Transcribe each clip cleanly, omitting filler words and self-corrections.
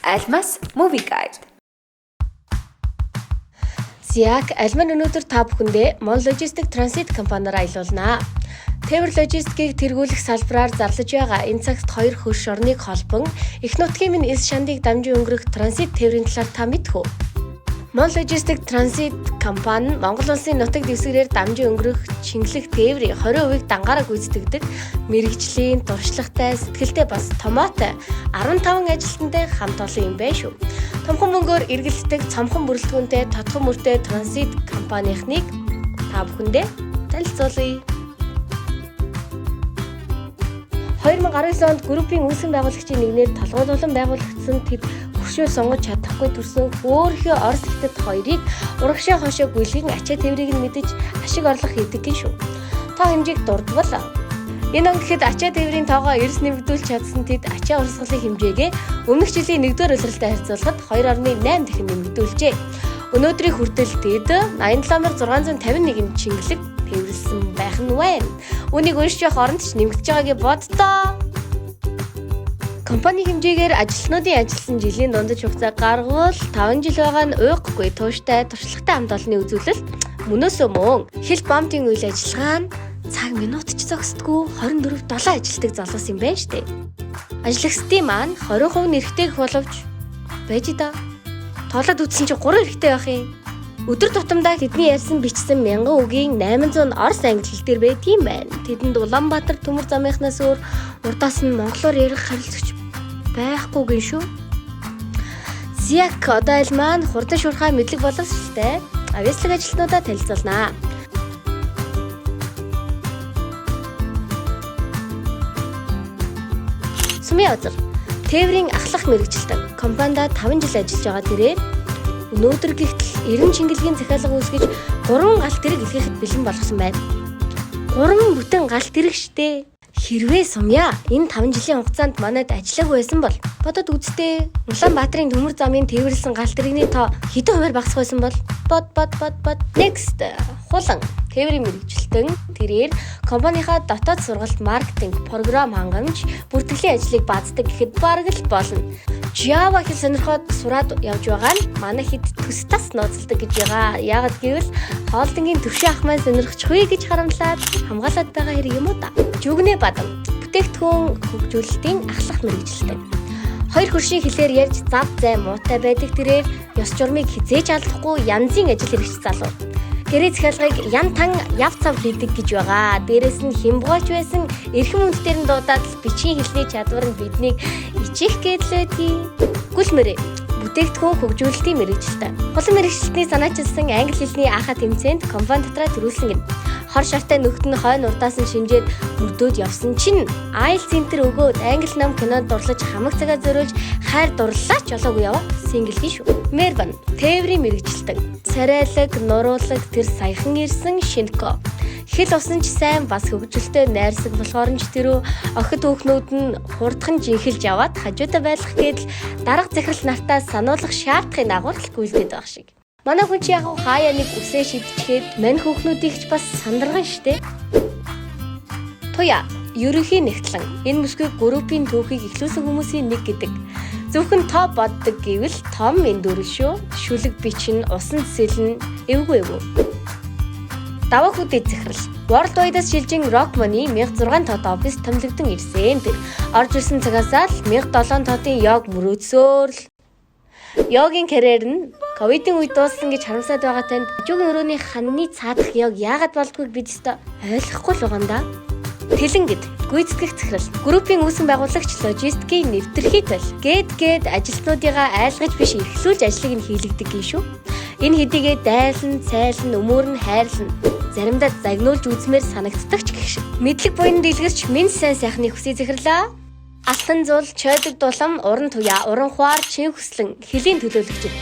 Almas Movie Guide. Зяг Альман өнөөдөр та бүхэндээ Mon Logistic Transit компаниар аялуулнаа. Тээвэр логистикийг тэргүүлэх салбараар зарлаж байгаа энэ цагт хоёр хөрш орныг холбон их нутгийн минь эс шандыг дамжин өнгөрөх транзит тээврийн талаар та мэдэх үү? Mon Logistic Transit компани Монгол улсын нутаг дэвсгэрээр дамжин өнгөрөх шингэлэх тээврийн 20% дангаараа гүйцэтгэдэг мэрэгжлийн туршлагатай, сэтгэлтэй бас томоотой 15 ажилтнтай хамт олон юм байна шүү. Томхон мөнгөөр эргэлздэг цомхон бүрэлдэхүүнтэй тодхон мөртэй транзит компанийнхныг та бүхэндээ танилцуулъя. 2019 онд группийн үүсгэн байгуулагчийн нэгнээр толгойлуулан байгуулагдсан тэд хөшөө сонгож чадахгүй төрсөн өөрийнхөө Орос хятад хоёрыг урагшаа хошоо гүйлгэн ачаа тээврийг нь мэдэж ашиг орлого хийдэг гин шүү. Тоо хэмжээг дурдвал энэ он гэхэд ачаа тээврийн тоогоо эрс нэмэгдүүлж чадсан тэд ачаа урсгалын хэмжээгээ өмнөх жилийн 1-р улиралтай харьцуулахад 2.8 дахин нэмэгдүүлжээ. Өнөөдрийн хүртэл тэд 87651 шингэлэг тээвэрлсэн байх нь байна. Үнийг уншиж явах оронд ч нэмэгдэж байгаагээ боддоо. Компани хэмжээгээр ажилтнуудын ажилласан жилийн дундаж хугацаа гаргавал 5 жил байгаа нь уйггүй тууштай туршлагатай хамт олонны үзүүлэлт мөнөөсөө мөн хэл бомтын үйл ажиллагаа нь цаг минут ч зогсдгүй 24/7 ажилтдаг залуус юм байна штэ. Ажлагчдын маань 20% нэрхтэйг боловч байж да. Тоолоод үтсэн чи 3 эрэгтэй байх юм. Өдөр тутамдаа тэдний ярьсан бичсэн 1000 үгийн 800 Орос англи хэл дээр байт юм байна. Тэдэнд Улаанбаатар төмөр замынхнаас өөр урдаас нь монголоор ярих харилцагч байхгүй гин шүү. Зяг одоо аль маань хурдан шуурхай мэдлэг боловсролтой авьяаслаг ажилтнуудаа танилцуулнаа. Сумын озер тээврийн ахлах мэрэгчлэн компанид 5 жил ажиллаж байгаа тэрээр өнөөдөр гихтэл 90 шингэлгийн захиалга үүсгэж 3 галт тэрэг илгээхэд бэлэн болгосон байна. 3 бүтэн галт тэрэг штэ. Хэрвээ сумья энэ 5 жилийн хугацаанд манайд ажиллаагүй байсан бол бодод үзтээ Улаанбаатарын төмөр замын тээвэрлсэн галт тэрэгний тоо хэдэн хувиар багасах байсан бол бод next хулан тээврийн мэрэгчлэн тэрээр компанийнхаа дотоод сургалт маркетинг програм хангамж бүртгэлийн ажлыг бааздаг гэхэд бараг л болно. Java хэл сонирхоод сураад явж байгаа нь манай хэд төс тас нууцлдаг гэж байгаа. Яагад гэвэл хоолтонгийн төвшин ах маань сонирхчихгүй гэж харамлаад хамгаалаад байгаа хэрэг юм уу та. Жүгнэ бадан бүтээгдэхүүн хөгжүүлэлтийн ахлах мэрэгчлэн. Хоёр хөршийн хэлээр ярьж зав зай муутай байдаг тэрээр ёс журмыг хизээж алдахгүй янзын ажил хэрэгч залуу. Гэрээ захиалгыг ян тан яв цав хийдэг гэж байгаа. Дээрээс нь хямбгооч байсан эрхэм үндтээр нь дуудаад бичгийн хэлний чадвар нь биднийг ичих гэдлээдий. Гүлмэрэ бүтээгдэхүүн хөгжүүлэлтийн мэрэгчлээ. Хулан мэрэгчлэлтний санаачилсан англи хэлний анхаа тэмцээнд компани дотроо төрүүлсэн гин. Хор шартай нөхд нь хойно урдаас нь шинжээд мөрдөөд явсан чинь IELTS центр өгөөд англи ном кинод дурлаж хамаг цагаа зориулж хайр дурлаач олоогүй яваа синглгийн шүү. Мерван тээврийн мэрэгчлдэг. Царайлаг, нуруулаг тэр саяхан ирсэн шинко. Хэл усан ч сайн бас хөгжилтэй найрсаг болохоор ч тэрөө охид хүүхнүүд нь хурдхан жинхэлж яваад хажуудаа байлгах гэдэл дарга захирал нартаа сануулгах шаардлагын дагуу л гүйлгээд байгаа шиг. Манай хүн чи яг хаяа нэг үсээ шидчихэд мань хүүхнүүдийг ч бас сандарган штэ. Туя ерөнхий нэгтлэн энэ бүсгүй группийн түүхийг эхлүүлсэн хүмүүсийн нэг гэдэг. Зөвхөн топ боддог гэвэл том эндүрэл шүү. Шүлэг бичин, усан цэсэл нь эвгүй. Даваа хүдэд захирал. World Wide-аас шилжин Rock Money 1006 тод офис томилогдсон ирсэн. Тэр орж ирсэн цагаас л 1007 тодын йог мөрөөдсөөр л йогийн карьер нь ковидын үед дууссан гэж харамсаад байгаа танд жүгэн өрөөний ханны цаадах йог яагаад болдгойг бид өстө ойлгохгүй л байгаа юм да. Тэлэн гэд гүйцэтгэх захирал. Группийн үүсгэн байгуулагч логистикийн нэвтэрхийтэл гээд ажилтнуудыгаа айлгаж биш эрхлүүлж ажлыг нь хийлэгдэг гин шүү. Энэ хэдийгээ дайлан, цайлан, өмөр нь хайрлан заримдаа загнуулж үзмээр санагддаг ч гэх шиг. Мэдлэг буйн дэлгэрч минь сайн сайхны хүсий захирлаа. Алтан зул, чойдог дулам, уран туяа, уран хуар, чин хүслэн хэлийн төлөөлөгчд.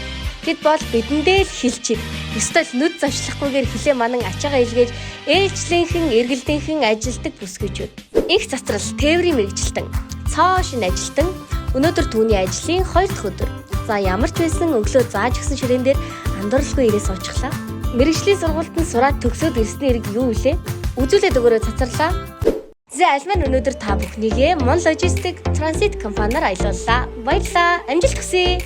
Тэд бол бидэндээ л хэлчихэд өстөл нүд зовчлохгүйгээр хилээ манан ачаагаа илгээж ээлжлэнхэн, эргэлдэнхэн ажилдаг бүсгүйчүүд. Их затрал тээврийн мэрэгчлэн, цоо шин ажилтан өнөөдөр түүний ажлын 2 дахь өдөр. За ямар ч байсан өглөө зааж өгсөн ширээн дээр андууралгүй ирээ суучихлаа. Мэргэжлийн сургуультанд сураад төгсөөд ирсний хэрэг юу вэ? Үзүүлээд өгөөрэй цацарлаа. За альмаар өнөөдөр та бүхнийгээ Mon Logistic Transit компаниар аялууллаа. Баярлалаа. Амжилт хүсье.